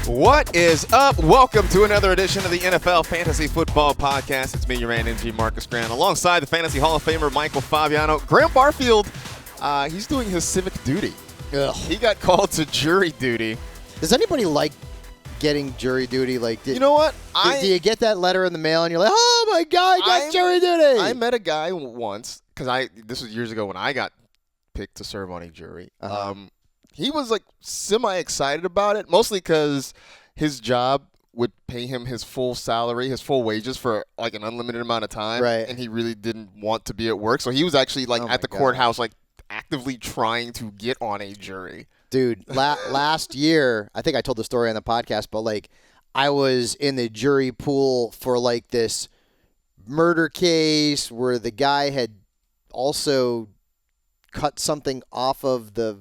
What is up? Welcome to another edition of the NFL Fantasy Football Podcast. It's me, your man, MG Marcus Grant, alongside the Fantasy Hall of Famer Michael Fabiano. Graham Barfield, he's doing his civic duty. Ugh. He got called to jury duty. Does anybody like getting jury duty? Like, You know what? do you get that letter in the mail and you're like, oh my God, I got jury duty? I met a guy once, because this was years ago when I got picked to serve on a jury. He was like semi-excited about it, mostly because his job would pay him his full salary, his full wages for like an unlimited amount of time. Right. And he really didn't want to be at work. So he was actually like at the courthouse, like actively trying to get on a jury. Dude, last year, I think I told the story on the podcast, but like I was in the jury pool for like this murder case where the guy had also cut something off of the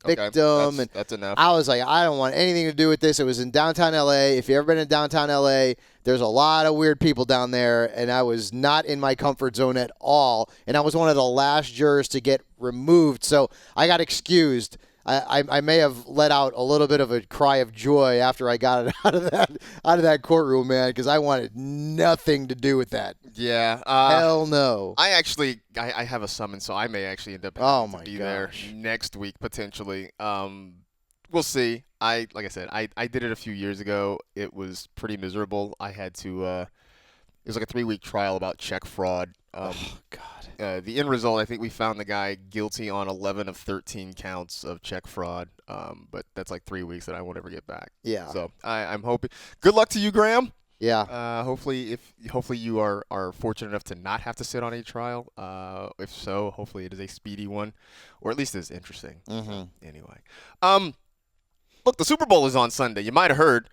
victim. That's enough. I was like, I don't want anything to do with this. It was in downtown L.A. If you've ever been in downtown L.A., there's a lot of weird people down there, and I was not in my comfort zone at all. And I was one of the last jurors to get removed, so I got excused. I may have let out a little bit of a cry of joy after I got it out of that courtroom, man, because I wanted nothing to do with that. Yeah. Hell no. I have a summons, so I may actually end up having to be there next week potentially. We'll see. Like I said, I did it a few years ago. It was pretty miserable. I had to. It was like a 3-week trial about check fraud. Oh God. The end result, I think we found the guy guilty on 11 of 13 counts of check fraud. But that's like 3 weeks that I won't ever get back. Yeah. So I'm hoping. Good luck to you, Graham. Yeah. Hopefully you are fortunate enough to not have to sit on a trial. If so, hopefully it is a speedy one, or at least it's interesting. Mm-hmm. Anyway, look, the Super Bowl is on Sunday. You might have heard.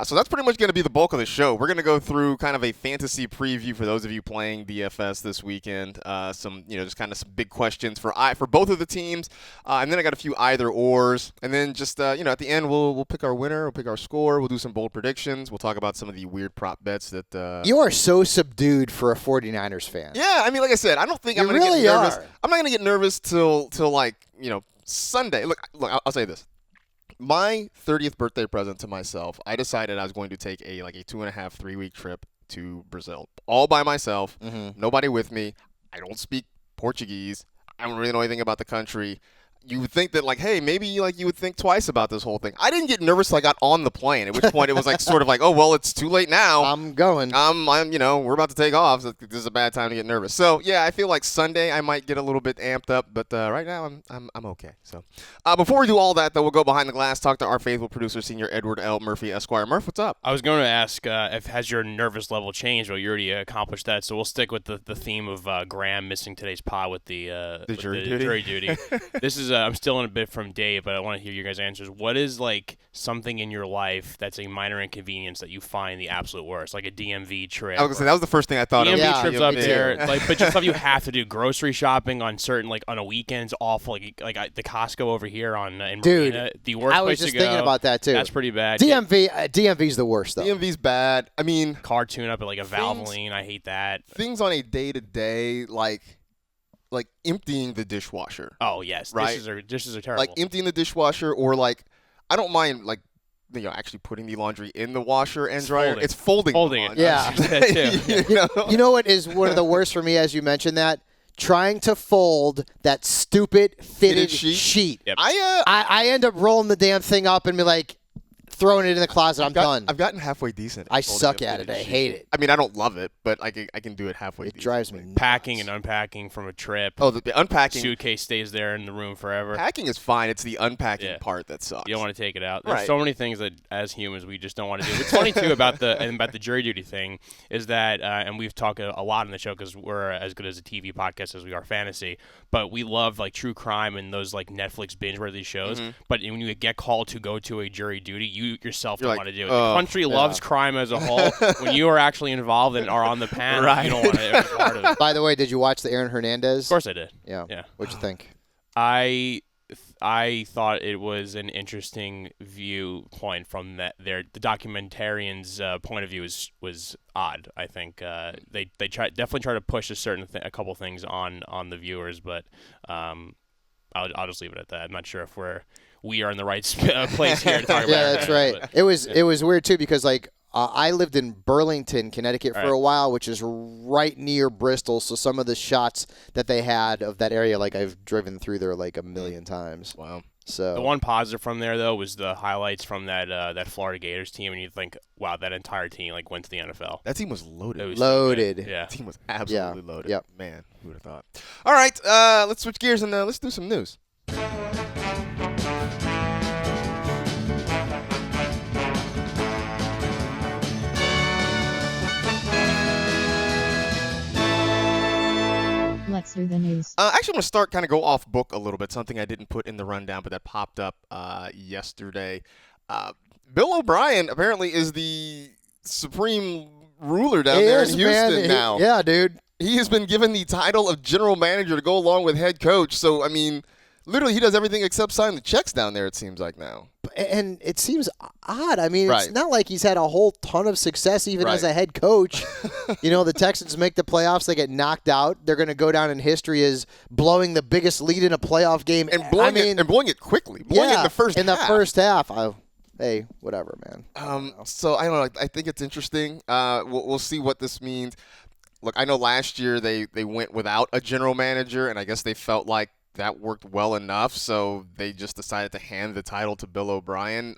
So that's pretty much going to be the bulk of the show. We're going to go through kind of a fantasy preview for those of you playing DFS this weekend. Some, just kind of some big questions for both of the teams, and then I got a few either/ors, and then just at the end we'll pick our winner, we'll pick our score, we'll do some bold predictions, we'll talk about some of the weird prop bets that. You are so subdued for a 49ers fan. Yeah, I mean, like I said, I don't think I'm going to get nervous. I'm not going to get nervous till like Sunday. Look, I'll say this. My 30th birthday present to myself, I decided I was going to take a 2.5-3 week trip to Brazil, all by myself, nobody with me. I don't speak Portuguese. I don't really know anything about the country. You would think that, hey, maybe you would think twice about this whole thing. I didn't get nervous till I got on the plane, at which point it was sort of oh, well, it's too late now. I'm going. We're about to take off. So this is a bad time to get nervous. So, yeah, I feel like Sunday I might get a little bit amped up, but right now I'm okay. So, before we do all that, though, we'll go behind the glass, talk to our faithful producer, Senior Edward L. Murphy, Esquire. Murph, what's up? I was going to ask has your nervous level changed? Well, you already accomplished that, so we'll stick with the theme of Graham missing today's pod with the jury duty. This is I'm still in a bit from Dave, but I want to hear your guys' answers. What is something in your life that's a minor inconvenience that you find the absolute worst, like a DMV trip? I was going to say, that was the first thing I thought of. DMV trips up there, but just stuff you have to do. Grocery shopping on certain, on a weekend's awful. Like the Costco over here in Dude, Marina, the worst I was place just to go. thinking about that too. That's pretty bad. DMV's the worst though. DMV's bad. I mean, car tune up at a Valvoline. I hate that. Things on a day-to-day, like emptying the dishwasher. Oh yes, right? Dishes are terrible. Emptying the dishwasher, or I don't mind actually putting the laundry in the washer and dryer. It's folding it. Yeah. You know what is one of the worst for me, as you mentioned that? Trying to fold that stupid fitted sheet. Yep. I end up rolling the damn thing up and be like, throwing it in the closet. I'm done. I've gotten halfway decent. I suck at it. I hate it. I mean, I don't love it, but I can do it halfway decent. It drives me nuts. Packing and unpacking from a trip. Oh, the unpacking. Suitcase stays there in the room forever. Packing is fine. It's the unpacking part that sucks. You don't want to take it out. There's so many things that, as humans, we just don't want to do. What's funny, too, about the jury duty thing is that, and we've talked a lot on the show because we're as good as a TV podcast as we are fantasy, but we love, true crime and those, Netflix binge-worthy shows. Mm-hmm. But when you get called to go to a jury duty, you yourself don't want to do it. The country loves crime as a whole. When you are actually involved and are on the panel, you don't want to be part of it. By the way, did you watch the Aaron Hernandez? Of course I did. Yeah. What'd you think? I I thought it was an interesting viewpoint from the documentarian's point of view was odd. I think they definitely try to push a couple things on the viewers, but I'll just leave it at that. I'm not sure if we are in the right place here to talk about. Yeah, that's right. But, it was weird too because like. I lived in Burlington, Connecticut for a while, which is right near Bristol. So some of the shots that they had of that area, like I've driven through there like a million times. Wow. So the one positive from there though was the highlights from that Florida Gators team, and you think, wow, that entire team like went to the NFL. That team was loaded. Loaded. Yeah. That team was absolutely loaded. Yep. Man, who would have thought? All right, let's switch gears and let's do some news. Let's do the news. Actually, I'm going to start kind of go off book a little bit, something I didn't put in the rundown, but that popped up yesterday. Bill O'Brien apparently is the supreme ruler down there in Houston now. Yeah, dude. He has been given the title of general manager to go along with head coach. So, I mean, literally he does everything except sign the checks down there, it seems like now. And it seems odd. I mean, it's not like he's had a whole ton of success even as a head coach. You know, the Texans make the playoffs. They get knocked out. They're going to go down in history as blowing the biggest lead in a playoff game. And blowing it quickly. Blowing it in the first half. In the first half. Hey, whatever, man. So, I don't know. I think it's interesting. We'll see what this means. Look, I know last year they went without a general manager, and I guess they felt like that worked well enough, so they just decided to hand the title to Bill O'Brien.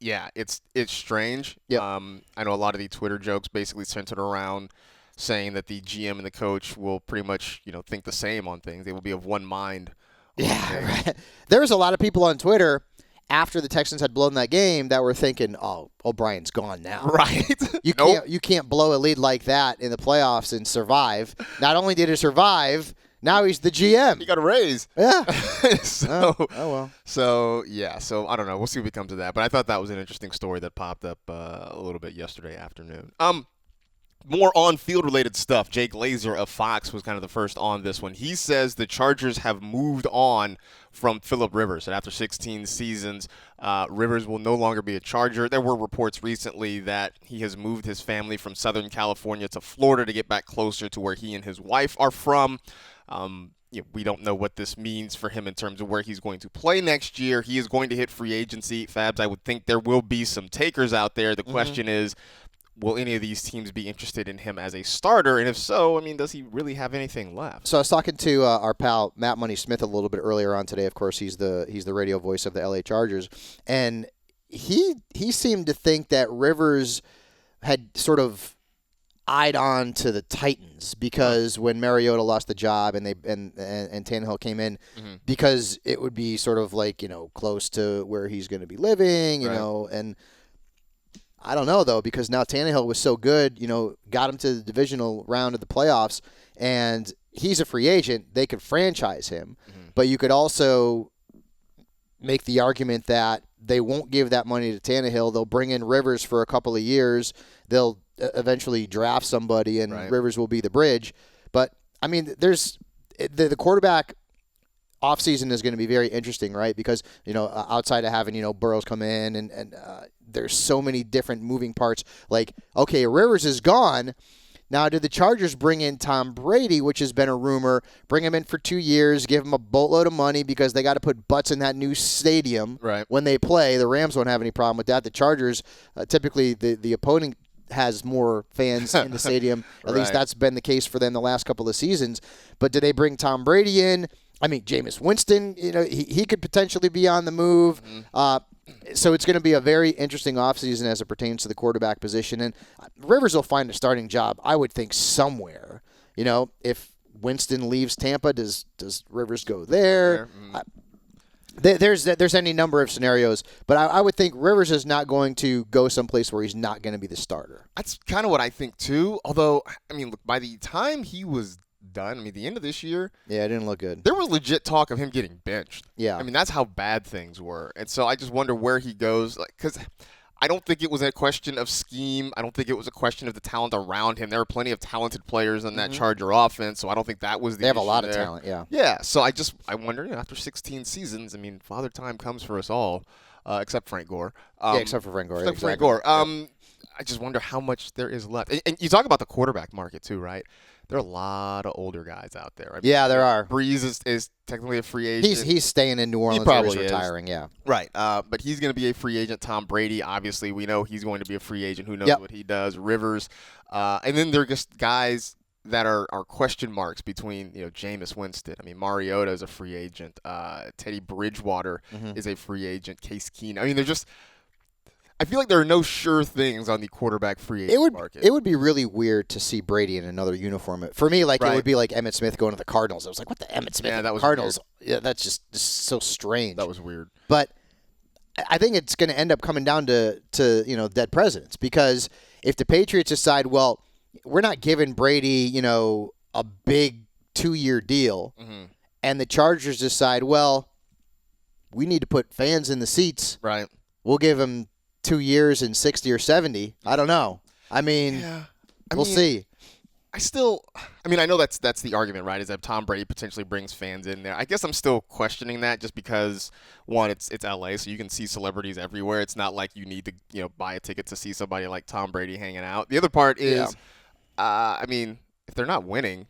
Yeah, it's strange. Yep. I know a lot of the Twitter jokes basically centered around saying that the GM and the coach will pretty much, think the same on things. They will be of one mind. Yeah, right. There was a lot of people on Twitter after the Texans had blown that game that were thinking, "Oh, O'Brien's gone now." Right. You can't blow a lead like that in the playoffs and survive. Not only did he survive, now he's the GM. He got a raise. Yeah. Oh well. So, yeah. So, I don't know. We'll see what becomes of that. But I thought that was an interesting story that popped up a little bit yesterday afternoon. More on-field related stuff. Jay Glazer of Fox was kind of the first on this one. He says the Chargers have moved on from Phillip Rivers. And after 16 seasons, Rivers will no longer be a Charger. There were reports recently that he has moved his family from Southern California to Florida to get back closer to where he and his wife are from. We don't know what this means for him in terms of where he's going to play next year. He is going to hit free agency. Fabs, I would think there will be some takers out there. The question is, will any of these teams be interested in him as a starter? And if so, I mean, does he really have anything left? So I was talking to our pal Matt Money Smith a little bit earlier on today. Of course, he's the radio voice of the LA Chargers, and he seemed to think that Rivers had sort of eyed on to the Titans because when Mariota lost the job and Tannehill came in, because it would be sort of like close to where he's going to be living, and. I don't know, though, because now Tannehill was so good, got him to the divisional round of the playoffs, and he's a free agent. They could franchise him. But you could also make the argument that they won't give that money to Tannehill. They'll bring in Rivers for a couple of years. They'll eventually draft somebody, and Rivers will be the bridge. But, I mean, there's the quarterback offseason is going to be very interesting, right? Because, outside of having, Burrows come in and there's so many different moving parts. Like, okay, Rivers is gone. Now, do the Chargers bring in Tom Brady, which has been a rumor, bring him in for 2 years, give him a boatload of money because they got to put butts in that new stadium when they play. The Rams won't have any problem with that. The Chargers, typically the opponent has more fans in the stadium. At least that's been the case for them the last couple of seasons. But do they bring Tom Brady in? I mean, Jameis Winston, he could potentially be on the move. So it's going to be a very interesting offseason as it pertains to the quarterback position. And Rivers will find a starting job, I would think, somewhere. If Winston leaves Tampa, does Rivers go there? There's any number of scenarios. But I would think Rivers is not going to go someplace where he's not going to be the starter. That's kind of what I think, too. Although, I mean, look, by the time he was done, I mean, the end of this year, it didn't look good. There was legit talk of him getting benched. Yeah. I mean, that's how bad things were. And so I just wonder where he goes. Because I don't think it was a question of scheme. I don't think it was a question of the talent around him. There were plenty of talented players in that Charger offense, so I don't think that was the issue. They have a lot there. of talent, yeah. Yeah, so I wonder, after 16 seasons, I mean, Father Time comes for us all, except Frank Gore. Except for Frank Gore. Except Frank Gore. I just wonder how much there is left. And you talk about the quarterback market, too, right? There are a lot of older guys out there. I mean, there are. Breeze is technically a free agent. He's staying in New Orleans. He probably or he's retiring. Yeah. Right. But he's going to be a free agent. Tom Brady, obviously, we know he's going to be a free agent. Who knows what he does? Rivers, and then there are just guys that are question marks between Jameis Winston. I mean, Mariota is a free agent. Teddy Bridgewater is a free agent. Case Keenum. I mean, they're just. I feel like there are no sure things on the quarterback free agent market. It would be really weird to see Brady in another uniform. For me, it would be like Emmitt Smith going to the Cardinals. I was like, what the Emmitt Smith that was Cardinals? Weird. Yeah, that's just so strange. That was weird. But I think it's going to end up coming down to dead presidents, because if the Patriots decide, well, we're not giving Brady, a big 2-year deal, and the Chargers decide, well, we need to put fans in the seats. Right. We'll give him 2 years and 60 or 70. I don't know. I mean, we'll see. I know that's the argument, right? Is that Tom Brady potentially brings fans in there. I guess I'm still questioning that, just because, one, it's LA, so you can see celebrities everywhere. It's not like you need to buy a ticket to see somebody like Tom Brady hanging out. The other part is, if they're not winning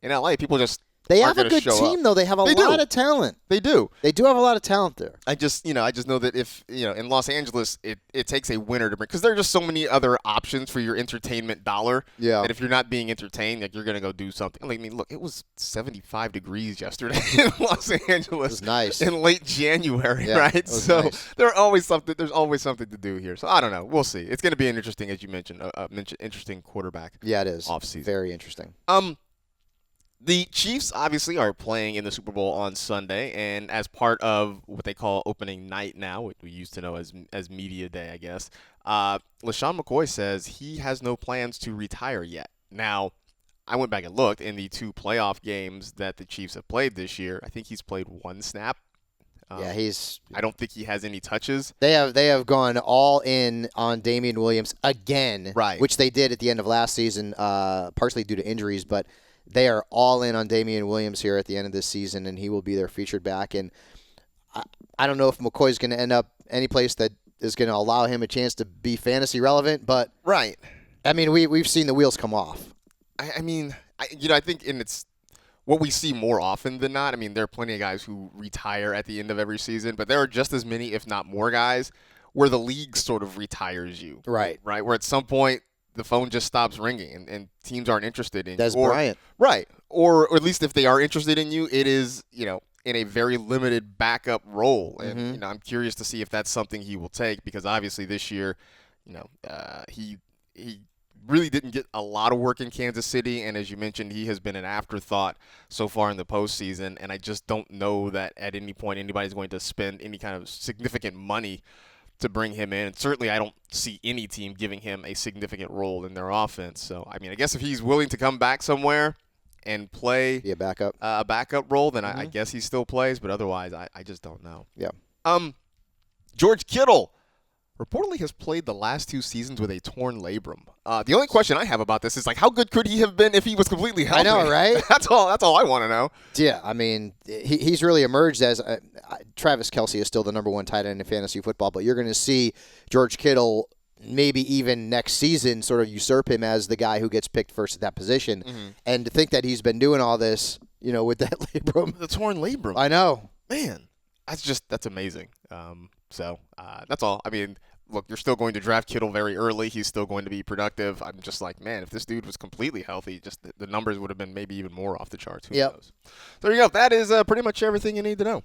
in LA, people just they have a good team, though. They have a lot of talent. They do. They do have a lot of talent there. I just know that if, in Los Angeles, it takes a winner to bring, because there are just so many other options for your entertainment dollar. Yeah. That if you're not being entertained, you're going to go do something. I mean, look, it was 75 degrees yesterday in Los Angeles. It was nice. In late January, yeah, right? So nice. there's always something to do here. So I don't know. We'll see. It's going to be an interesting, as you mentioned, interesting quarterback. Yeah, it is. Offseason. Very interesting. The Chiefs obviously are playing in the Super Bowl on Sunday, and as part of what they call opening night now, what we used to know as media day, I guess, LeSean McCoy says he has no plans to retire yet. Now, I went back and looked in the 2 playoff games that the Chiefs have played this year. I think he's played 1 snap. I don't think he has any touches. They have gone all in on Damian Williams again, right? Which they did at the end of last season, partially due to injuries, but they are all in on Damian Williams here at the end of this season, and he will be their featured back. And I don't know if McCoy's going to end up any place that is going to allow him a chance to be fantasy relevant, but right. I mean, we've seen the wheels come off. I think it's what we see more often than not. I mean, there are plenty of guys who retire at the end of every season, but there are just as many, if not more, guys where the league sort of retires you. Right. Right. Where at some point the phone just stops ringing and teams aren't interested in you. Des Bryant. Right. Or at least if they are interested in you, it is, in a very limited backup role. And, I'm curious to see if that's something he will take, because obviously this year, he really didn't get a lot of work in Kansas City. And as you mentioned, he has been an afterthought so far in the postseason. And I just don't know that at any point anybody's going to spend any kind of significant money to bring him in. And certainly I don't see any team giving him a significant role in their offense. So, I guess if he's willing to come back somewhere and play a backup role, then I guess he still plays. But otherwise, I just don't know. Yeah. George Kittle reportedly has played the last 2 seasons with a torn labrum. The only question I have about this is, how good could he have been if he was completely healthy? I know, right? That's all I want to know. Yeah, he's really emerged as Travis Kelce is still the number 1 tight end in fantasy football, but you're going to see George Kittle maybe even next season sort of usurp him as the guy who gets picked first at that position. And to think that he's been doing all this, with that labrum. The torn labrum. I know. Man, that's amazing. So that's all. Look, you're still going to draft Kittle very early. He's still going to be productive. I'm just like, man, if this dude was completely healthy, just the numbers would have been maybe even more off the charts. Who knows? So there you go. That is pretty much everything you need to know.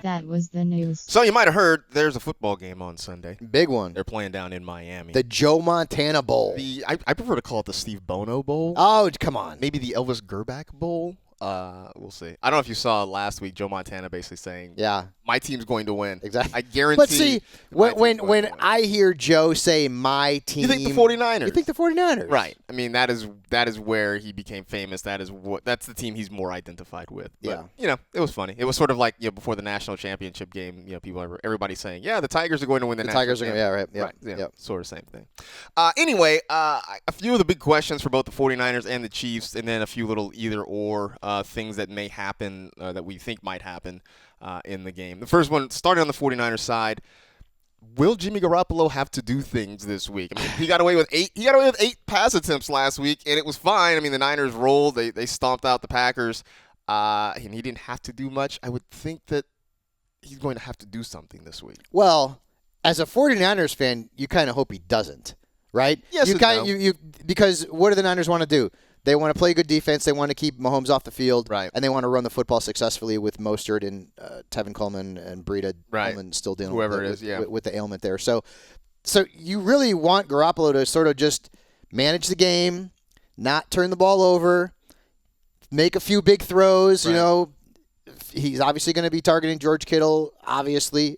That was the news. So you might have heard there's a football game on Sunday. Big one. They're playing down in Miami. The Joe Montana Bowl. I prefer to call it the Steve Bono Bowl. Oh, come on. Maybe the Elvis Gerback Bowl. We'll see. I don't know if you saw last week Joe Montana basically saying, my team's going to win. Exactly. I guarantee. But see, when I hear Joe say my team, you think the 49ers. You think the 49ers. Right. I mean, that is where he became famous. That's the team he's more identified with. But, it was funny. It was sort of like, before the national championship game, everybody's saying, yeah, the Tigers are going to win the national championship. Right. Right. Sort of same thing. Anyway, a few of the big questions for both the 49ers and the Chiefs, and then a few little either-or things that may happen, that we think might happen in the game. The first one, starting on the 49ers side, will Jimmy Garoppolo have to do things this week? I mean, he got away with 8 pass attempts last week, and it was fine. I mean, the Niners rolled. They stomped out the Packers, and he didn't have to do much. I would think that he's going to have to do something this week. Well, as a 49ers fan, you kind of hope he doesn't, right? Yes, because what do the Niners want to do? They want to play good defense. They want to keep Mahomes off the field. Right. And they want to run the football successfully with Mostert and Tevin Coleman and Breida. Right. Coleman still dealing with the ailment there. So you really want Garoppolo to sort of just manage the game, not turn the ball over, make a few big throws. Right. He's obviously going to be targeting George Kittle, obviously,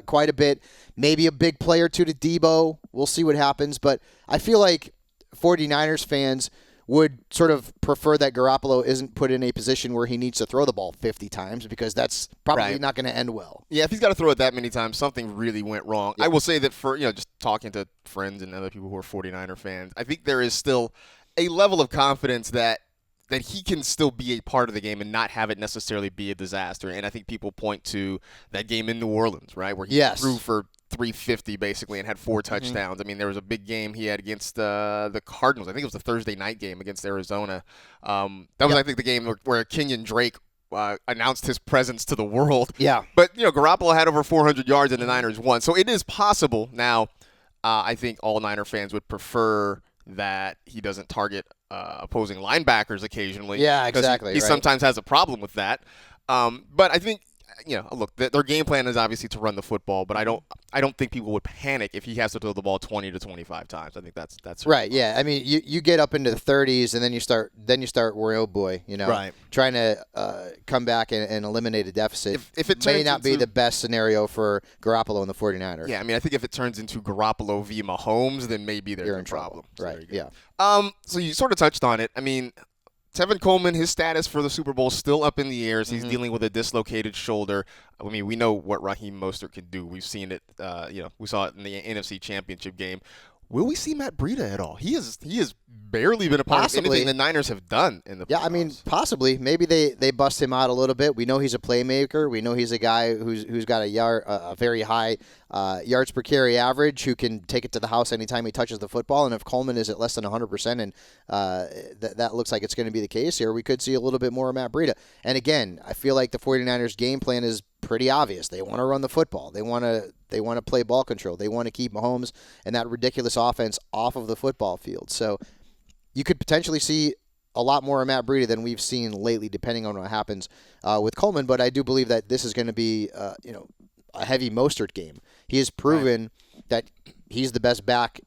quite a bit. Maybe a big play or two to Debo. We'll see what happens. But I feel like 49ers fans would sort of prefer that Garoppolo isn't put in a position where he needs to throw the ball 50 times because that's probably not going to end well. Yeah, if he's got to throw it that many times, something really went wrong. Yeah. I will say that for, just talking to friends and other people who are 49er fans, I think there is still a level of confidence that he can still be a part of the game and not have it necessarily be a disaster. And I think people point to that game in New Orleans, right, where he threw for 350 basically and had 4 touchdowns. Mm-hmm. I mean, there was a big game he had against the Cardinals. I think it was the Thursday night game against Arizona. That was, I think, the game where Kenyon Drake announced his presence to the world. Yeah. But, Garoppolo had over 400 yards and the Niners won. So it is possible. Now, I think all Niner fans would prefer that he doesn't target opposing linebackers occasionally. Yeah, exactly. He sometimes has a problem with that. But I think, look, their game plan is obviously to run the football, but I don't think people would panic if he has to throw the ball 20 to 25 times. I think that's right. Yeah, I mean, you get up into the 30s, and then you start worrying, oh boy, right. trying to come back and eliminate a deficit. If it may not be the best scenario for Garoppolo and the 49ers. Yeah, I mean, I think if it turns into Garoppolo v. Mahomes, then maybe there's a problem. Right. Yeah. So you sort of touched on it. I mean, Tevin Coleman, his status for the Super Bowl is still up in the air as he's dealing with a dislocated shoulder. I mean, we know what Raheem Mostert can do. We've seen it, we saw it in the NFC Championship game. Will we see Matt Breida at all? He has barely been a part of anything the Niners have done in the playoffs. Yeah, I mean, possibly. Maybe they bust him out a little bit. We know he's a playmaker. We know he's a guy who's got a very high yards per carry average, who can take it to the house anytime he touches the football. And if Coleman is at less than 100%, and that looks like it's going to be the case here, we could see a little bit more of Matt Breida. And again, I feel like the 49ers game plan is pretty obvious. They want to run the football. They want to play ball control. They want to keep Mahomes and that ridiculous offense off of the football field. So you could potentially see a lot more of Matt Breida than we've seen lately, depending on what happens with Coleman. But I do believe that this is going to be a heavy Mostert game. He has proven that he's the best back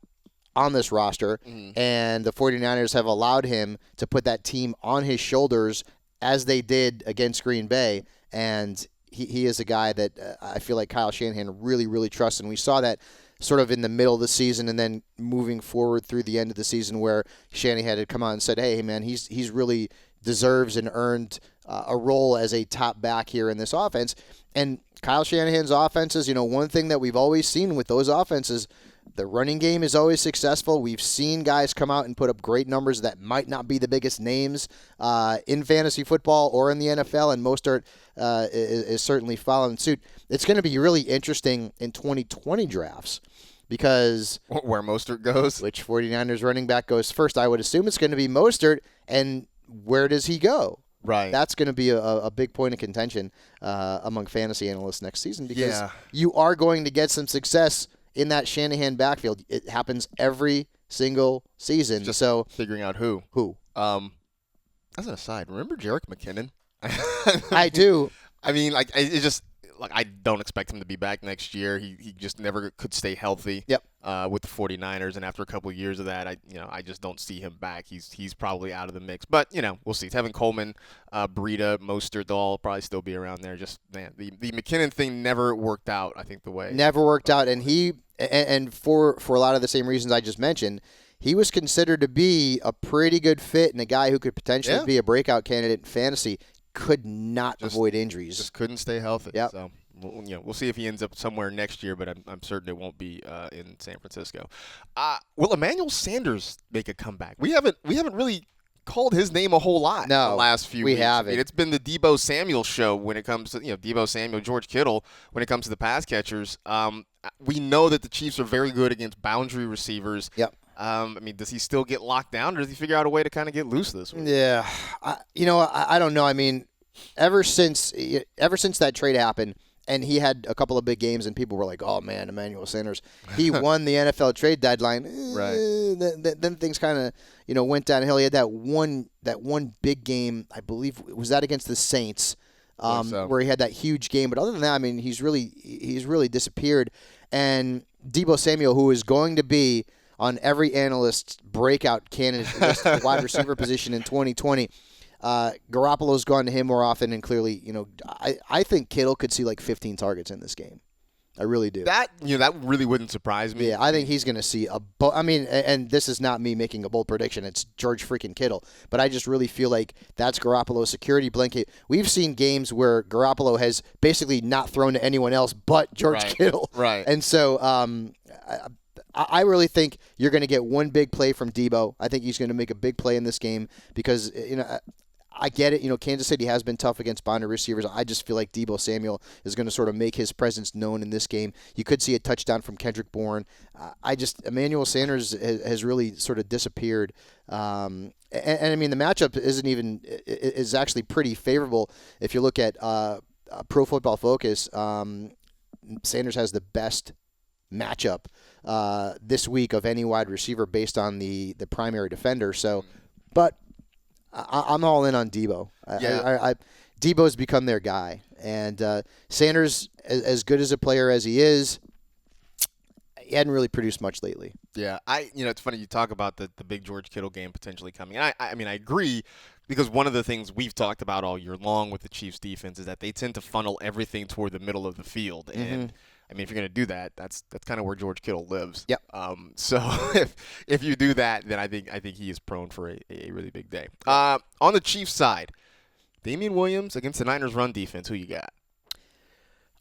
on this roster, and the 49ers have allowed him to put that team on his shoulders as they did against Green Bay. And he is a guy that I feel like Kyle Shanahan really, really trusts. And we saw that sort of in the middle of the season and then moving forward through the end of the season, where Shanahan had come out and said, hey, man, he's really deserves and earned a role as a top back here in this offense. And Kyle Shanahan's offenses, one thing that we've always seen with those offenses, the running game is always successful. We've seen guys come out and put up great numbers that might not be the biggest names in fantasy football or in the NFL, and Mostert is certainly following suit. It's going to be really interesting in 2020 drafts because where Mostert goes, which 49ers running back goes first. I would assume it's going to be Mostert, and where does he go? Right. That's going to be a big point of contention among fantasy analysts next season, because you are going to get some success in that Shanahan backfield. It happens every single season. Just so figuring out who. As an aside, remember Jerick McKinnon? I do. I mean, it's just like I don't expect him to be back next year. He just never could stay healthy. Yep. With the 49ers, and after a couple of years of that, I just don't see him back. He's probably out of the mix. But we'll see. Tevin Coleman, Breida, Mostert, they'll all probably still be around there. Just man, the McKinnon thing never worked out. I think the way never worked out, and for a lot of the same reasons I just mentioned, he was considered to be a pretty good fit and a guy who could potentially be a breakout candidate in fantasy. Could not avoid injuries. Just couldn't stay healthy. Yep. So we'll see if he ends up somewhere next year, but I'm certain it won't be in San Francisco. Will Emanuel Sanders make a comeback? We haven't really called his name a whole lot the last few weeks. We haven't. I mean, it's been the Deebo Samuel show when it comes to Deebo Samuel, George Kittle when it comes to the pass catchers. We know that the Chiefs are very good against boundary receivers. Yep. I mean, does he still get locked down, or does he figure out a way to kind of get loose this week? Yeah, I don't know. I mean, ever since that trade happened, and he had a couple of big games, and people were like, "Oh man, Emanuel Sanders, he won the NFL trade deadline." Right. Then things kind of went downhill. He had that one big game, I believe, was that against the Saints, where he had that huge game. But other than that, I mean, he's really disappeared. And Deebo Samuel, who is going to be on every analyst's breakout candidate list at the wide receiver position in 2020. Garoppolo's gone to him more often, and clearly, I think Kittle could see like 15 targets in this game. I really do. That really wouldn't surprise me. Yeah, I think he's going to see and this is not me making a bold prediction. It's George freaking Kittle. But I just really feel like that's Garoppolo's security blanket. We've seen games where Garoppolo has basically not thrown to anyone else but George Kittle. Right. And so I really think you're going to get one big play from Deebo. I think he's going to make a big play in this game because, I get it. Kansas City has been tough against boundary receivers. I just feel like Deebo Samuel is going to sort of make his presence known in this game. You could see a touchdown from Kendrick Bourne. Emmanuel Sanders has really sort of disappeared. And I mean, the matchup is actually pretty favorable. If you look at Pro Football Focus, Sanders has the best matchup this week of any wide receiver based on the primary defender. So, but I'm all in on Deebo. Deebo's become their guy, and Sanders, as good as a player as he is, he hadn't really produced much lately. Yeah, it's funny you talk about the big George Kittle game potentially coming. And I mean, I agree, because one of the things we've talked about all year long with the Chiefs defense is that they tend to funnel everything toward the middle of the field. And I mean, if you're going to do that, that's kind of where George Kittle lives. Yep. So if you do that, then I think he is prone for a really big day. On the Chiefs side, Damian Williams against the Niners run defense. Who you got?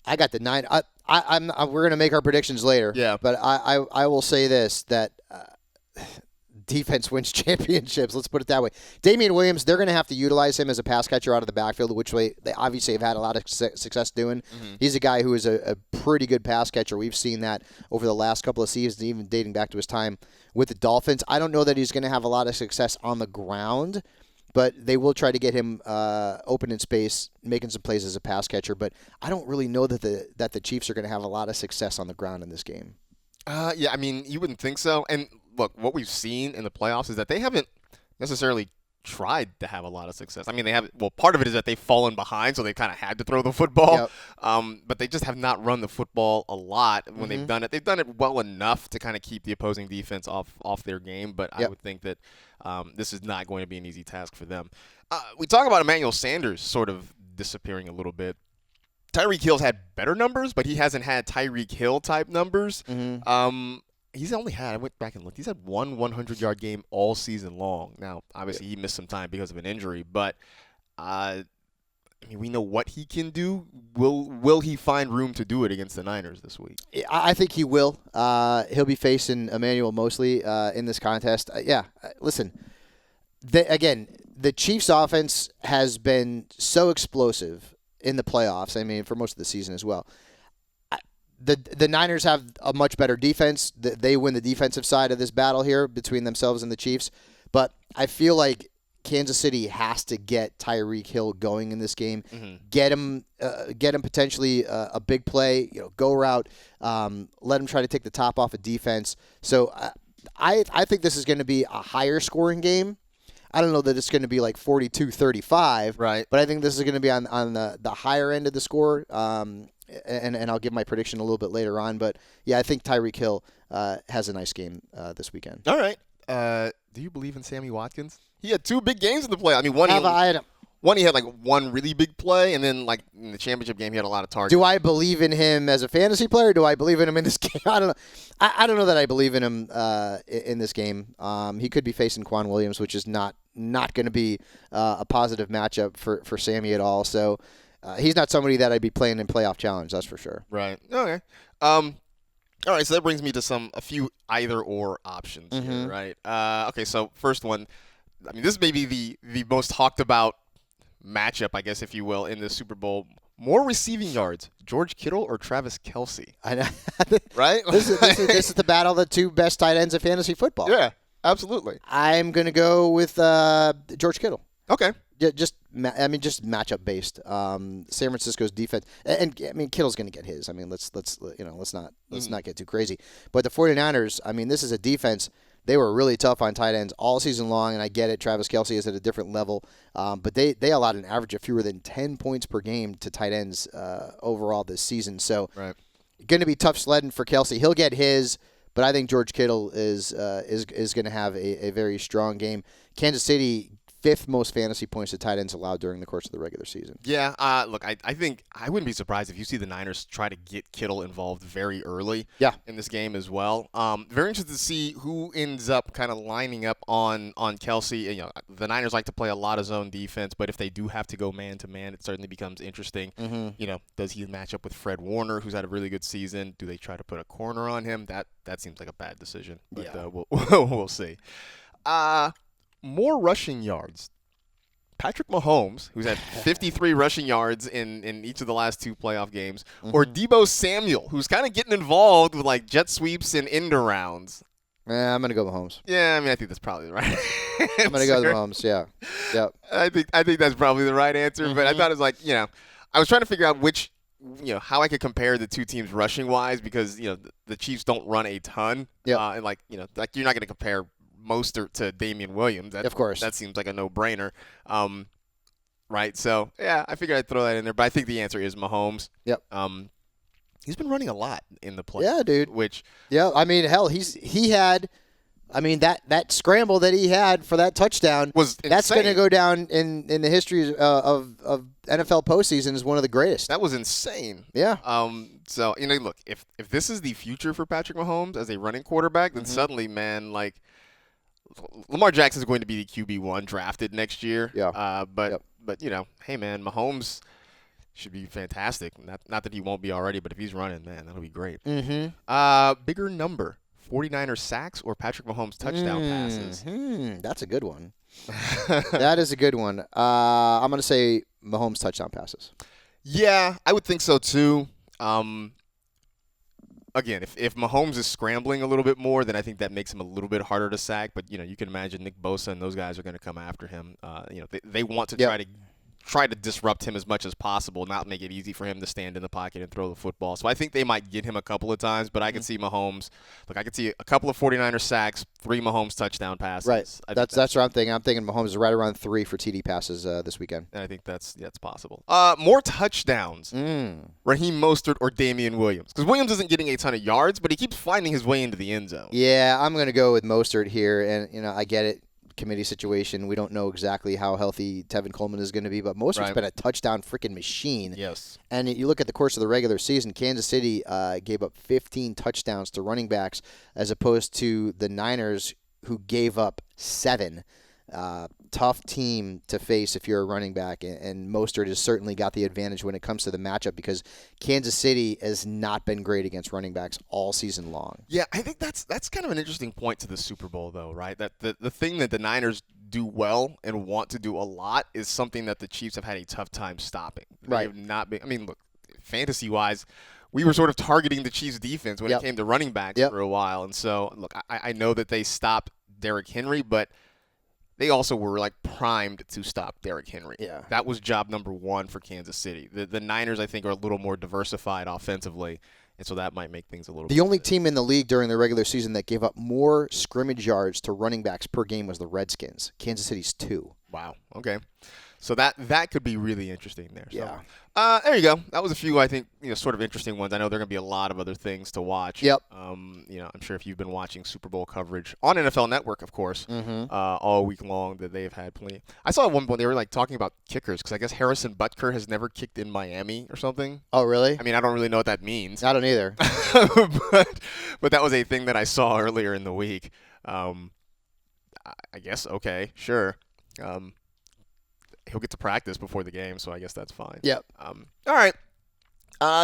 I got the nine. We're going to make our predictions later. Yeah. But I will say this, that defense wins championships. Let's put it that way. Damian Williams, they're going to have to utilize him as a pass catcher out of the backfield, which they obviously have had a lot of success doing. He's a guy who is a pretty good pass catcher. We've seen that over the last couple of seasons, even dating back to his time with the Dolphins. I don't know that he's going to have a lot of success on the ground, but they will try to get him open in space, making some plays as a pass catcher. But I don't really know that the Chiefs are going to have a lot of success on the ground in this game. Yeah, I mean, you wouldn't think so. And look, what we've seen in the playoffs is that they haven't necessarily tried to have a lot of success. I mean, they haven't. Well, part of it is that they've fallen behind, so they've kind of had to throw the football. Yep. But they just have not run the football a lot when they've done it. They've done it well enough to kind of keep the opposing defense off their game. But I would think that this is not going to be an easy task for them. We talk about Emmanuel Sanders sort of disappearing a little bit. Tyreek Hill's had better numbers, but he hasn't had Tyreek Hill type numbers. He's only had, I went back and looked, he's had one 100-yard game all season long. Now, obviously, he missed some time because of an injury, but I mean, we know what he can do. Will he find room to do it against the Niners this week? I think he will. He'll be facing Emmanuel Mosley in this contest. Listen, the Chiefs' offense has been so explosive in the playoffs, I mean, for most of the season as well. The Niners have a much better defense. They win the defensive side of this battle here between themselves and the Chiefs. But I feel like Kansas City has to get Tyreek Hill going in this game. Get him potentially a big play, go route. Let him try to take the top off of defense. So I think this is going to be a higher scoring game. I don't know that it's going to be like 42-35. Right. But I think this is going to be on the higher end of the score. and I'll give my prediction a little bit later on. But, yeah, I think Tyreek Hill has a nice game this weekend. All right. Do you believe in Sammy Watkins? He had 2 big games in the play. I mean, one he had like one really big play, and then like in the championship game he had a lot of targets. Do I believe in him as a fantasy player? Or do I believe in him in this game? I don't know. I don't know that I believe in him in this game. He could be facing Quan Williams, which is not going to be a positive matchup for Sammy at all. So he's not somebody that I'd be playing in playoff challenge. That's for sure. Right. Okay. All right. So that brings me to a few either or options here. Right. Okay. So first one. I mean, this may be the most talked about matchup, I guess, if you will, in the Super Bowl. More receiving yards, George Kittle or Travis Kelce? I know. Right? This is the battle of the 2 best tight ends of fantasy football. Yeah, absolutely. I'm going to go with George Kittle. Okay. Just matchup based. San Francisco's defense, and I mean Kittle's going to get his. I mean let's not get too crazy. But the 49ers, I mean this is a defense. They were really tough on tight ends all season long, and I get it. Travis Kelce is at a different level, but they allowed an average of fewer than 10 points per game to tight ends overall this season. So, going to be tough sledding for Kelce. He'll get his, but I think George Kittle is going to have a very strong game. Kansas City, 5th most fantasy points to tight ends allowed during the course of the regular season. Yeah, look, I think I wouldn't be surprised if you see the Niners try to get Kittle involved very early in this game as well. Very interested to see who ends up kind of lining up on Kelce. You know, the Niners like to play a lot of zone defense, but if they do have to go man-to-man, it certainly becomes interesting. You know, does he match up with Fred Warner, who's had a really good season? Do they try to put a corner on him? That seems like a bad decision, but we'll see. More rushing yards. Patrick Mahomes, who's had 53 rushing yards in each of the last 2 playoff games, or Deebo Samuel, who's kind of getting involved with like jet sweeps and end arounds. I'm going to go Mahomes. Yeah, I mean, I think that's probably the right answer. I'm going to go Mahomes, yeah. Yep. I think that's probably the right answer, but I thought it was like, you know, I was trying to figure out how I could compare the 2 teams rushing wise because, you know, the Chiefs don't run a ton. Yeah. And like, you know, like you're not going to compare Mostert to Damian Williams. Of course. That seems like a no-brainer. Right? So, yeah, I figured I'd throw that in there, but I think the answer is Mahomes. Yep. He's been running a lot in the play. Yeah, dude. Yeah, I mean, hell, he had that scramble that he had for that touchdown was insane. That's going to go down in the history of NFL postseason as one of the greatest. That was insane. Yeah. So, you know, look, if this is the future for Patrick Mahomes as a running quarterback, then suddenly, man, like Lamar Jackson is going to be the QB1 drafted next year. Yeah. But you know, hey man, Mahomes should be fantastic. Not that he won't be already, but if he's running, man, that'll be great. Bigger number, 49er sacks or Patrick Mahomes touchdown passes? That's a good one. That is a good one. I'm going to say Mahomes touchdown passes. Yeah, I would think so too. Again, if Mahomes is scrambling a little bit more, then I think that makes him a little bit harder to sack. But, you know, you can imagine Nick Bosa and those guys are going to come after him. You know, they want to try to disrupt him as much as possible, not make it easy for him to stand in the pocket and throw the football. So I think they might get him a couple of times, but I could see Mahomes. Look, I could see a couple of 49er sacks, 3 Mahomes touchdown passes. Right. That's what I'm thinking. I'm thinking Mahomes is right around 3 for TD passes this weekend. And I think that's possible. More touchdowns. Raheem Mostert or Damian Williams? Because Williams isn't getting a ton of yards, but he keeps finding his way into the end zone. Yeah, I'm going to go with Mostert here, and you know I get it. Committee situation. We don't know exactly how healthy Tevin Coleman is going to be, but Mostert's been a touchdown freaking machine. Yes. And you look at the course of the regular season, Kansas City gave up 15 touchdowns to running backs as opposed to the Niners who gave up 7. Tough team to face if you're a running back, and Mostert has certainly got the advantage when it comes to the matchup because Kansas City has not been great against running backs all season long. Yeah, I think that's kind of an interesting point to the Super Bowl, though, right? That the thing that the Niners do well and want to do a lot is something that the Chiefs have had a tough time stopping. They have not been. I mean, look, fantasy-wise, we were sort of targeting the Chiefs' defense when it came to running backs for a while, and so look, I know that they stopped Derrick Henry, but they also were like primed to stop Derrick Henry. Yeah. That was job number 1 for Kansas City. The Niners, I think, are a little more diversified offensively, and so that might make things a little bit. The only team in the league during the regular season that gave up more scrimmage yards to running backs per game was the Redskins. Kansas City's 2. Wow. Okay. So that could be really interesting there. So. Yeah. There you go. That was a few, I think, sort of interesting ones. I know there are going to be a lot of other things to watch. Yep. I'm sure if you've been watching Super Bowl coverage on NFL Network, of course, all week long, that they've had plenty. I saw at one point they were like talking about kickers because I guess Harrison Butker has never kicked in Miami or something. Oh, really? I mean, I don't really know what that means. I don't either. but that was a thing that I saw earlier in the week. I guess okay, sure. He'll get to practice before the game, so I guess that's fine. Yep. All right.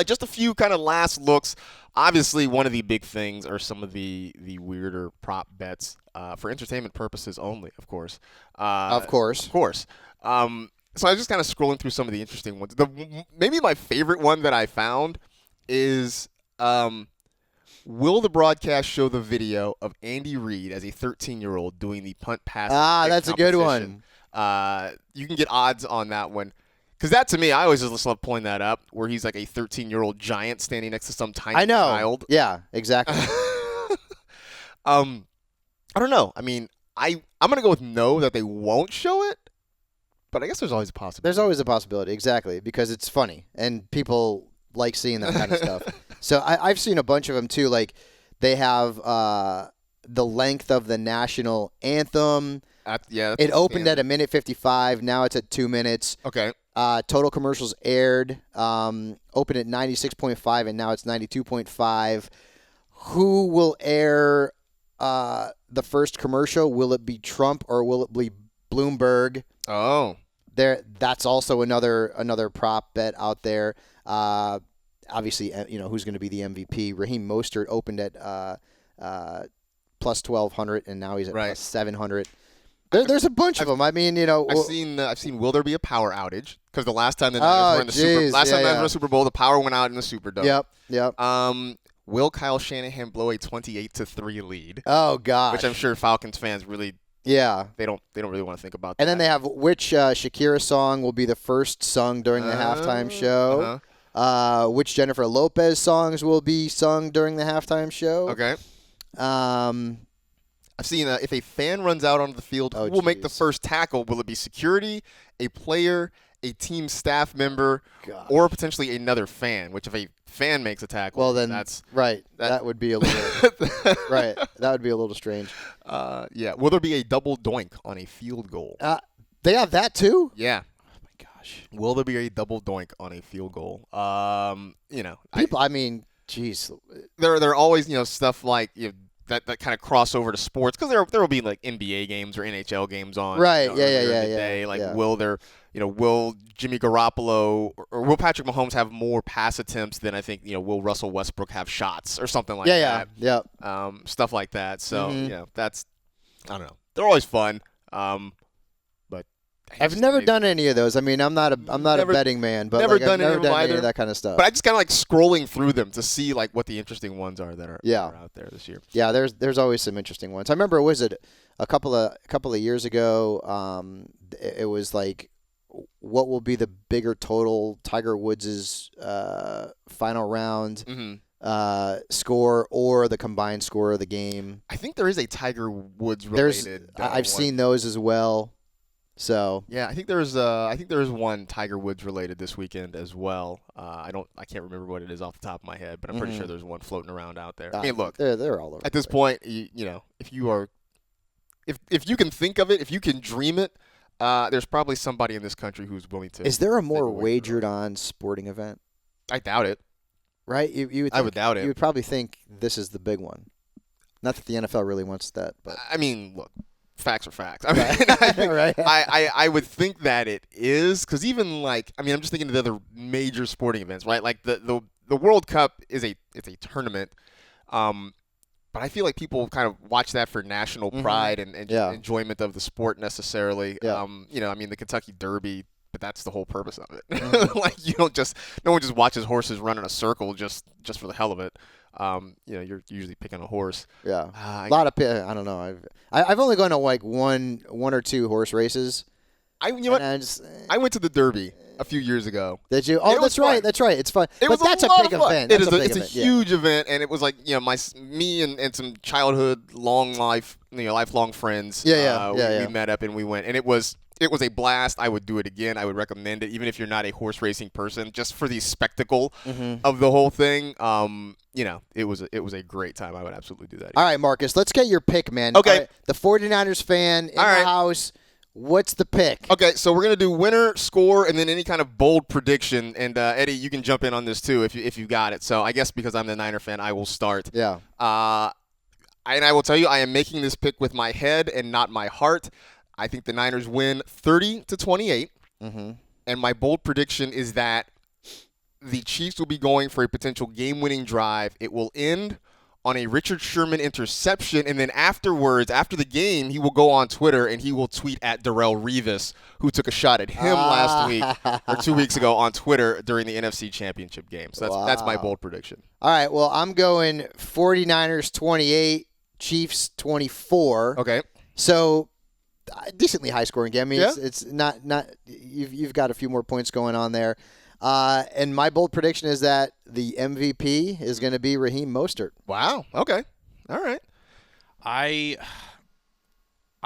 Just a few kind of last looks. Obviously, one of the big things are some of the weirder prop bets for entertainment purposes only, of course. Of course. Of course. So I was just kind of scrolling through some of the interesting ones. Maybe my favorite one that I found is will the broadcast show the video of Andy Reid as a 13-year-old doing the punt pass? That's a good one. You can get odds on that one. Because that, to me, I always just love pulling that up, where he's like a 13-year-old giant standing next to some tiny child. Yeah, exactly. I don't know. I mean, I'm going to go with no, that they won't show it. But I guess there's always a possibility. There's always a possibility, exactly, because it's funny, and people like seeing that kind of stuff. So I've seen a bunch of them, too. Like, they have the length of the national anthem. It opened at 1:55. Now it's at 2 minutes. Okay. Total commercials aired. Opened at 96.5, and now it's 92.5. Who will air the first commercial? Will it be Trump or will it be Bloomberg? Oh. That's also another prop bet out there. Obviously, who's going to be the MVP? Raheem Mostert opened at plus 1,200, and now he's at plus 700. There's a bunch of them. I mean, I've seen. Will there be a power outage? Because the last time the Niners were in the Super Bowl, the power went out in the Superdome. Yep. Will Kyle Shanahan blow a 28-3 lead? Oh gosh. Which I'm sure Falcons fans really. Yeah. They don't really want to think about. And then they have which Shakira song will be the first sung during the halftime show. Which Jennifer Lopez songs will be sung during the halftime show. Okay. I've seen if a fan runs out onto the field, who will make the first tackle? Will it be security, a player, a team staff member, or potentially another fan? Which if a fan makes a tackle, well then that's right. That would be a little right. That would be a little strange. Yeah. Will there be a double doink on a field goal? They have that too? Yeah. Oh my gosh. Will there be a double doink on a field goal? People. I mean, geez. There are always stuff like that kind of cross over to sports because there will be like NBA games or NHL games on. Right. Yeah. Will there, will Jimmy Garoppolo or will Patrick Mahomes have more pass attempts than I think, will Russell Westbrook have shots or something like that? Yeah. Stuff like that. So, that's, I don't know. They're always fun. But I've never done any of those. I mean, I'm not a betting man, but I've never done any of that kind of stuff. But I just kind of like scrolling through them to see like what the interesting ones are that are out there this year. Yeah, there's always some interesting ones. I remember a couple of years ago, it was like, what will be the bigger total Tiger Woods' final round score or the combined score of the game? I think there is a Tiger Woods related. I've seen those as well. So yeah, I think there's one Tiger Woods related this weekend as well. I can't remember what it is off the top of my head, but I'm pretty sure there's one floating around out there. I mean, look, they're all over. At this point, if you can think of it, if you can dream it, there's probably somebody in this country who's willing to. Is there a more wagered on sporting event? I doubt it. Right? You would think, I would doubt it. You would probably think this is the big one. Not that the NFL really wants that, but I mean, look. Facts are facts. I mean, right. I would think that it is because even like I'm just thinking of the other major sporting events, right? Like the World Cup it's a tournament, but I feel like people kind of watch that for national pride and enjoyment of the sport necessarily. Yeah. The Kentucky Derby, but that's the whole purpose of it. Like no one just watches horses run in a circle just for the hell of it. You're usually picking a horse. Yeah, a lot of I don't know. I've only gone to like one or two horse races. I went to the Derby a few years ago. Did you? Oh, that's right. That's right. It's fun. But that's a big event. It's a huge event, and it was like me and some childhood lifelong friends. We met up and we went, and it was It was a blast. I would do it again. I would recommend it, even if you're not a horse racing person, just for the spectacle of the whole thing. It was a great time. I would absolutely do that again. All right, Marcus, let's get your pick, man. Okay. All right, the 49ers fan in the house, what's the pick? Okay, so we're going to do winner, score, and then any kind of bold prediction. And, Eddie, you can jump in on this, too, if you got it. So I guess because I'm the Niner fan, I will start. Yeah. And I will tell you, I am making this pick with my head and not my heart. I think the Niners win 30-28. And my bold prediction is that the Chiefs will be going for a potential game-winning drive. It will end on a Richard Sherman interception, and then afterwards, after the game, he will go on Twitter and he will tweet at Darrelle Revis, who took a shot at him last week or 2 weeks ago on Twitter during the NFC Championship game. So that's my bold prediction. All right, well, I'm going 49ers 28, Chiefs 24. Okay. So decently high-scoring game. I mean, Yeah. it's not you've got a few more points going on there. And my bold prediction is that the MVP is going to be Raheem Mostert. Wow. Okay. All right. I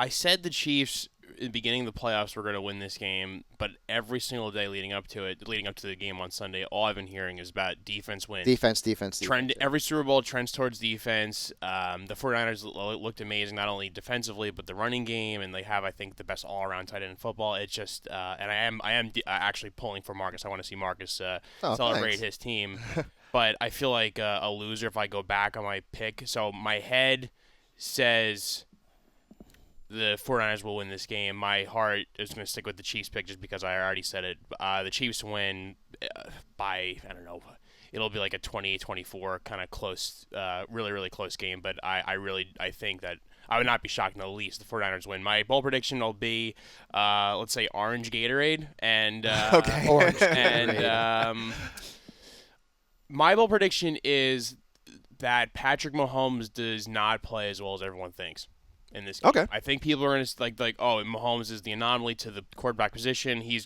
said the Chiefs in the beginning of the playoffs were going to win this game, but every single day leading up to the game on Sunday, all I've been hearing is about defense wins. Defense. Trend every Super Bowl trends towards defense. The 49ers looked amazing, not only defensively but the running game, and they have, I think, the best all-around tight end in football. It's just, and I am actually pulling for Marcus. I want to see Marcus celebrate his team, but I feel like a loser if I go back on my pick. So my head says the 49ers will win this game. My heart is going to stick with the Chiefs pick just because I already said it. The Chiefs win by, I don't know, it'll be like a 28-24 kind of close, really, really close game. But I think that I would not be shocked in the least. The 49ers win. My bold prediction will be, let's say, orange Gatorade. And, Orange and my bold prediction is that Patrick Mahomes does not play as well as everyone thinks in this game. Okay. I think people are going to like, oh, Mahomes is the anomaly to the quarterback position. He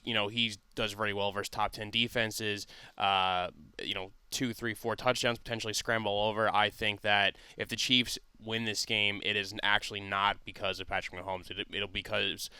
does very well versus top 10 defenses. 2, 3, 4 touchdowns, potentially scramble over. I think that if the Chiefs win this game, it is actually not because of Patrick Mahomes. It'll be because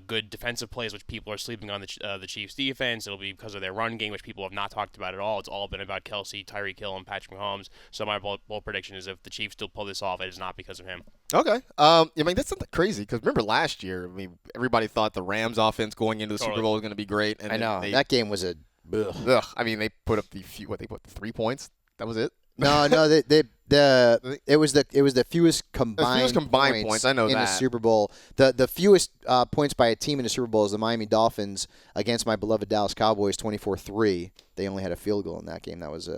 good defensive plays, which people are sleeping on the Chiefs' defense. It'll be because of their run game, which people have not talked about at all. It's all been about Kelsey, Tyreek Hill, and Patrick Mahomes. So my bold prediction is if the Chiefs still pull this off, it is not because of him. Okay. I mean, that's something crazy because remember last year, I mean, everybody thought the Rams offense going into the Super Bowl was going to be great. And I know. That game was a ugh. I mean, they put up they put 3 points. That was it. No, it was the fewest combined points. I know in that. the Super Bowl. The fewest points by a team in the Super Bowl is the Miami Dolphins against my beloved Dallas Cowboys, 24-3. They only had a field goal in that game. That was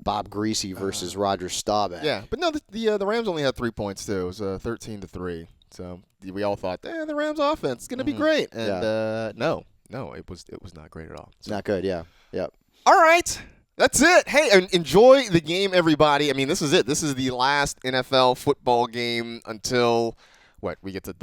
Bob Greasy versus Roger Staubach. Yeah, but no, the Rams only had 3 points too. It was 13-3. So we all thought, the Rams offense is going to be great, and no, it was not great at all. So. Not good. Yeah. Yep. All right. That's it. Hey, enjoy the game, everybody. I mean, this is it. This is the last NFL football game until, we get to,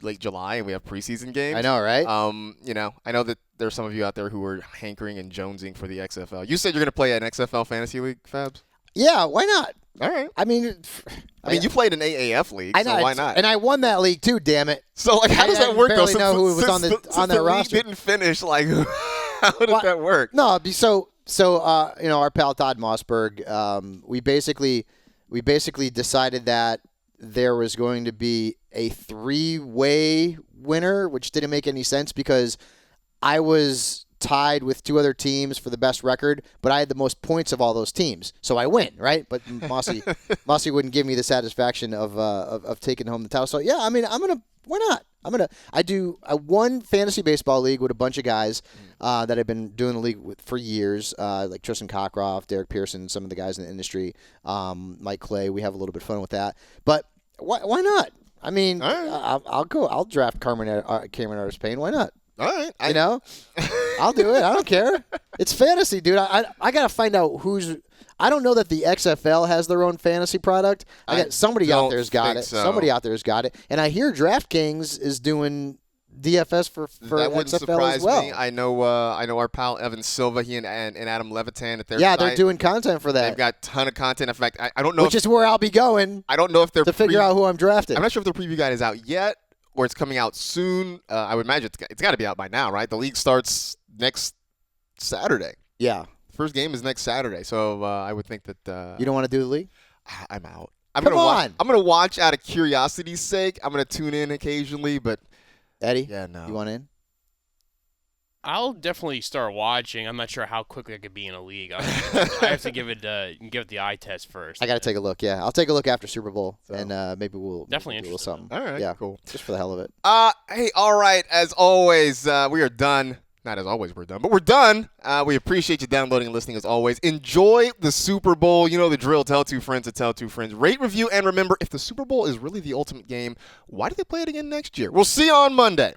late July and we have preseason games. I know, right? I know that there's some of you out there who are hankering and jonesing for the XFL. You said you're going to play an XFL fantasy league, Fabs? Yeah, why not? All right. I mean, you played an AAF league, so why not? And I won that league too, damn it. So, how does that work, though? I know who was on that roster. Didn't finish, how did that work? No, So, our pal Todd Mossberg, we basically decided that there was going to be a 3-way winner, which didn't make any sense because I was tied with 2 other teams for the best record, but I had the most points of all those teams, so I win, right? But Mossy wouldn't give me the satisfaction of taking home the title. So yeah, I mean, why not? I do one fantasy baseball league with a bunch of guys that I've been doing the league with for years, like Tristan Cockcroft, Derek Pearson, some of the guys in the industry, Mike Clay. We have a little bit of fun with that. But why not? I mean, right. I'll draft Cameron Artis-Payne. Why not? All right. I'll do it. I don't care. It's fantasy, dude. I got to find out who's – I don't know that the XFL has their own fantasy product. Somebody out there's got it. So. Somebody out there's got it. And I hear DraftKings is doing DFS for that wouldn't XFL surprise as well. Me. I know our pal Evan Silva, he and Adam Levitan at their site. they're doing content for that. They've got a ton of content. In fact, I don't know which is where I'll be going. I don't know if they're to figure out who I'm drafting. I'm not sure if the preview guide is out yet or it's coming out soon. I would imagine it's got to be out by now, right? The league starts next Saturday. Yeah. First game is next Saturday, so I would think that. You don't want to do the league? I'm out. Come on. I'm gonna watch out of curiosity's sake. I'm gonna tune in occasionally, but Eddie, yeah, no. You want in? I'll definitely start watching. I'm not sure how quickly I could be in a league. I have to give it the eye test first. I got to take a look. Yeah, I'll take a look after Super Bowl, and maybe we'll definitely do a little something. All right, yeah, cool. Just for the hell of it. Hey, all right. As always, we are done. Not as always, we're done, but we're done. We appreciate you downloading and listening as always. Enjoy the Super Bowl. You know the drill. Tell two friends to tell two friends. Rate, review, and remember, if the Super Bowl is really the ultimate game, why do they play it again next year? We'll see you on Monday.